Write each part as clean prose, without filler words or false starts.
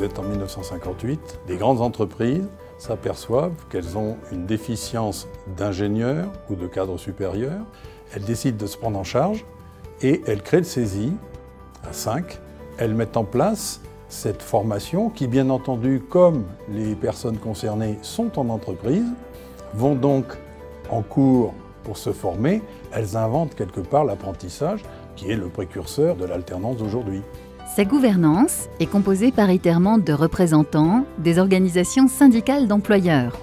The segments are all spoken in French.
devait être en 1958, les grandes entreprises s'aperçoivent qu'elles ont une déficience d'ingénieurs ou de cadres supérieurs. Elles décident de se prendre en charge et elles créent le CESI à 5. Elles mettent en place cette formation qui, bien entendu, comme les personnes concernées sont en entreprise, vont donc en cours pour se former. Elles inventent quelque part l'apprentissage qui est le précurseur de l'alternance d'aujourd'hui. Sa gouvernance est composée paritairement de représentants des organisations syndicales d'employeurs,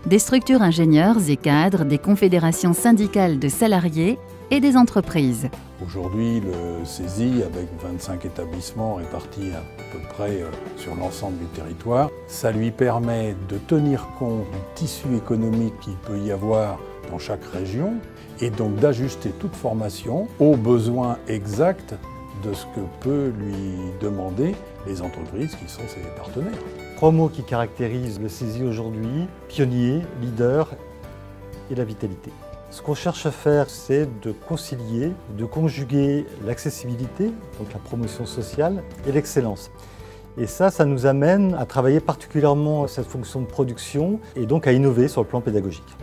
des structures ingénieurs et cadres, des confédérations syndicales de salariés et des entreprises. Aujourd'hui, le CESI, avec 25 établissements répartis à peu près sur l'ensemble du territoire, ça lui permet de tenir compte du tissu économique qu'il peut y avoir dans chaque région et donc d'ajuster toute formation aux besoins exacts de ce que peut lui demander les entreprises qui sont ses partenaires. 3 mots qui caractérisent le CESI aujourd'hui: pionnier, leader et la vitalité. Ce qu'on cherche à faire, c'est de concilier, de conjuguer l'accessibilité, donc la promotion sociale, et l'excellence. Et ça nous amène à travailler particulièrement cette fonction de production et donc à innover sur le plan pédagogique.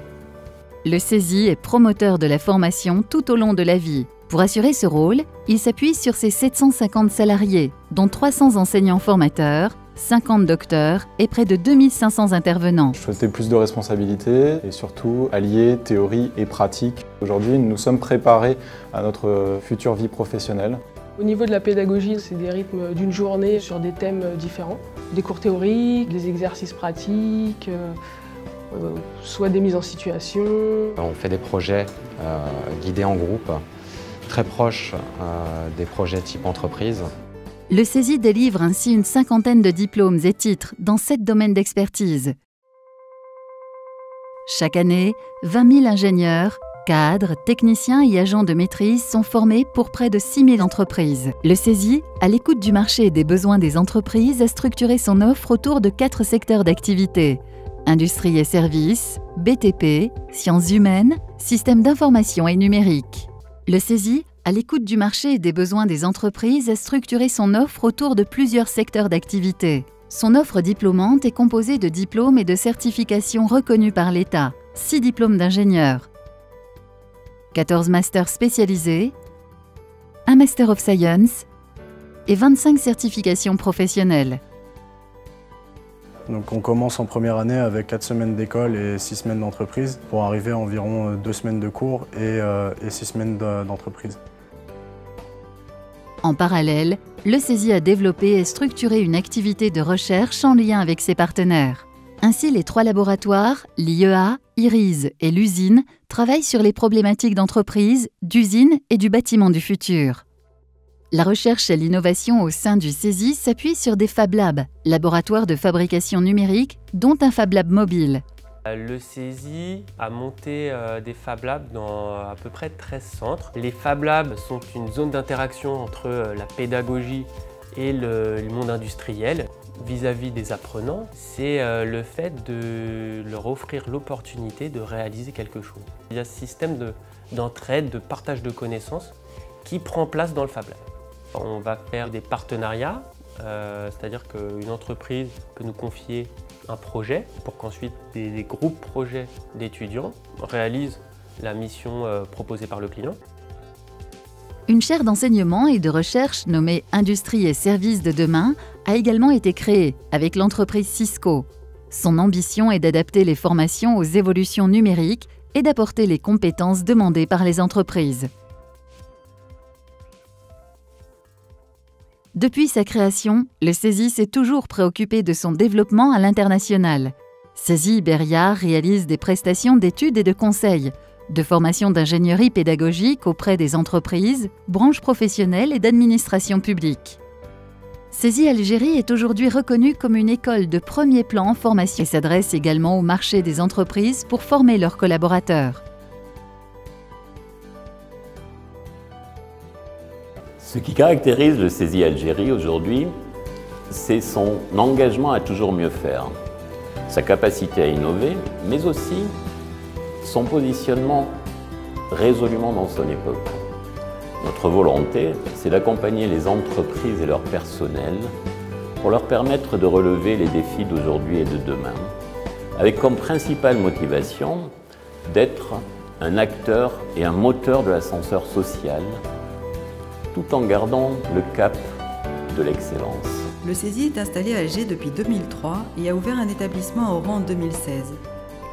Le CESI est promoteur de la formation tout au long de la vie. Pour assurer ce rôle, il s'appuie sur ses 750 salariés, dont 300 enseignants formateurs, 50 docteurs et près de 2500 intervenants. Je souhaitais plus de responsabilités et surtout allier théorie et pratique. Aujourd'hui, nous sommes préparés à notre future vie professionnelle. Au niveau de la pédagogie, c'est des rythmes d'une journée sur des thèmes différents. Des cours théoriques, des exercices pratiques, soit des mises en situation. On fait des projets guidés en groupe, très proches des projets type entreprise. Le CESI délivre ainsi une 50aine de diplômes et titres dans 7 domaines d'expertise. Chaque année, 20 000 ingénieurs, cadres, techniciens et agents de maîtrise sont formés pour près de 6 000 entreprises. Le CESI, à l'écoute du marché et des besoins des entreprises, a structuré son offre autour de 4 secteurs d'activité: industrie et services, BTP, sciences humaines, systèmes d'information et numérique. Le CESI, à l'écoute du marché et des besoins des entreprises, a structuré son offre autour de plusieurs secteurs d'activité. Son offre diplômante est composée de diplômes et de certifications reconnus par l'État, 6 diplômes d'ingénieur, 14 masters spécialisés, un Master of Science et 25 certifications professionnelles. Donc on commence en première année avec 4 semaines d'école et 6 semaines d'entreprise pour arriver à environ 2 semaines de cours et 6 semaines d'entreprise. En parallèle, le CESI a développé et structuré une activité de recherche en lien avec ses partenaires. Ainsi, les 3 laboratoires, l'IEA, IRISE et l'usine, travaillent sur les problématiques d'entreprise, d'usine et du bâtiment du futur. La recherche et l'innovation au sein du CESI s'appuie sur des Fab Labs, laboratoires de fabrication numérique, dont un Fab Lab mobile. Le CESI a monté des Fab Labs dans à peu près 13 centres. Les Fab Labs sont une zone d'interaction entre la pédagogie et le monde industriel. Vis-à-vis des apprenants, c'est le fait de leur offrir l'opportunité de réaliser quelque chose. Il y a ce système d'entraide, de partage de connaissances qui prend place dans le Fab Lab. On va faire des partenariats, c'est-à-dire qu'une entreprise peut nous confier un projet pour qu'ensuite des groupes projets d'étudiants réalisent la mission proposée par le client. Une chaire d'enseignement et de recherche nommée Industrie et services de demain a également été créée avec l'entreprise Cisco. Son ambition est d'adapter les formations aux évolutions numériques et d'apporter les compétences demandées par les entreprises. Depuis sa création, le CESI s'est toujours préoccupé de son développement à l'international. CESI Iberia réalise des prestations d'études et de conseils, de formation d'ingénierie pédagogique auprès des entreprises, branches professionnelles et d'administration publique. CESI Algérie est aujourd'hui reconnue comme une école de premier plan en formation et s'adresse également au marché des entreprises pour former leurs collaborateurs. Ce qui caractérise le CESI Algérie aujourd'hui, c'est son engagement à toujours mieux faire, sa capacité à innover, mais aussi son positionnement résolument dans son époque. Notre volonté, c'est d'accompagner les entreprises et leur personnel pour leur permettre de relever les défis d'aujourd'hui et de demain, avec comme principale motivation d'être un acteur et un moteur de l'ascenseur social, tout en gardant le cap de l'excellence. Le CESI est installé à Alger depuis 2003 et a ouvert un établissement à Oran en 2016.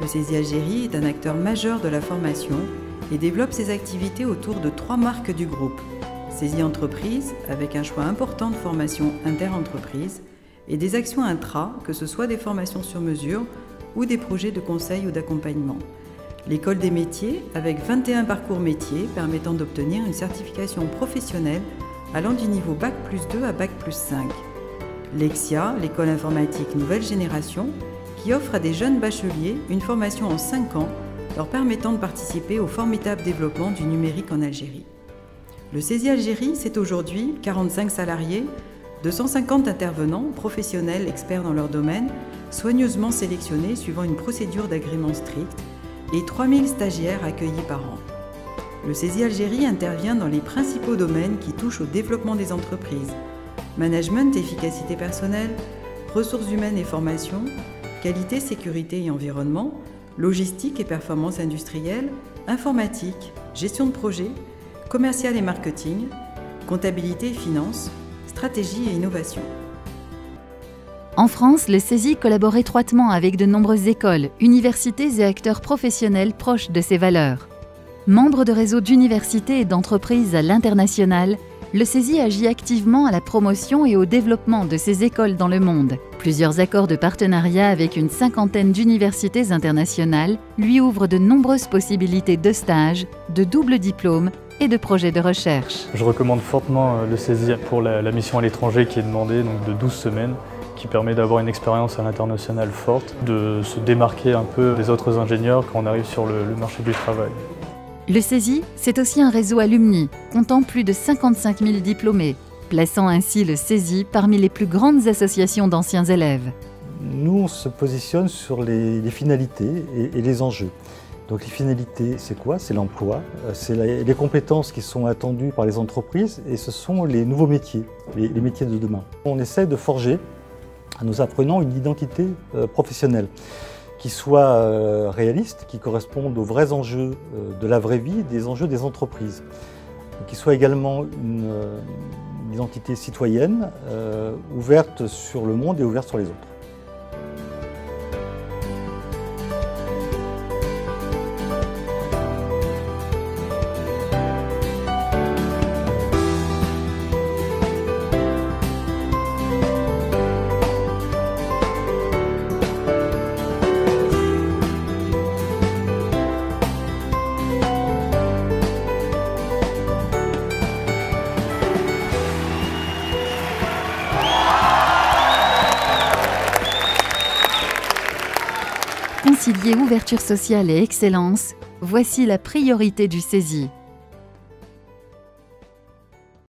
Le CESI Algérie est un acteur majeur de la formation et développe ses activités autour de 3 marques du groupe. CESI Entreprise, avec un choix important de formations inter-entreprises, et des actions intra, que ce soit des formations sur mesure ou des projets de conseil ou d'accompagnement. L'école des métiers, avec 21 parcours métiers permettant d'obtenir une certification professionnelle allant du niveau Bac+2 à Bac+5. L'EXIA, l'école informatique nouvelle génération, qui offre à des jeunes bacheliers une formation en 5 ans, leur permettant de participer au formidable développement du numérique en Algérie. Le CESI Algérie, c'est aujourd'hui 45 salariés, 250 intervenants, professionnels, experts dans leur domaine, soigneusement sélectionnés suivant une procédure d'agrément stricte, et 3000 stagiaires accueillis par an. Le CESI Algérie intervient dans les principaux domaines qui touchent au développement des entreprises: management et efficacité personnelle, ressources humaines et formation, qualité, sécurité et environnement, logistique et performance industrielle, informatique, gestion de projet, commercial et marketing, comptabilité et finance, stratégie et innovation. En France, le CESI collabore étroitement avec de nombreuses écoles, universités et acteurs professionnels proches de ses valeurs. Membre de réseaux d'universités et d'entreprises à l'international, le CESI agit activement à la promotion et au développement de ses écoles dans le monde. Plusieurs accords de partenariat avec une 50aine d'universités internationales lui ouvrent de nombreuses possibilités de stages, de double diplôme et de projets de recherche. Je recommande fortement le CESI pour la mission à l'étranger qui est demandée, donc de 12 semaines, qui permet d'avoir une expérience à l'international forte, de se démarquer un peu des autres ingénieurs quand on arrive sur le marché du travail. Le CESI, c'est aussi un réseau alumni, comptant plus de 55 000 diplômés, plaçant ainsi le CESI parmi les plus grandes associations d'anciens élèves. Nous, on se positionne sur les finalités et les enjeux. Donc les finalités, c'est quoi? C'est l'emploi, c'est les compétences qui sont attendues par les entreprises et ce sont les nouveaux métiers, les métiers de demain. On essaie de forger à nos apprenants une identité professionnelle qui soit réaliste, qui corresponde aux vrais enjeux de la vraie vie, des enjeux des entreprises, qui soit également une identité citoyenne, ouverte sur le monde et ouverte sur les autres. Concilier ouverture sociale et excellence, voici la priorité du CESI.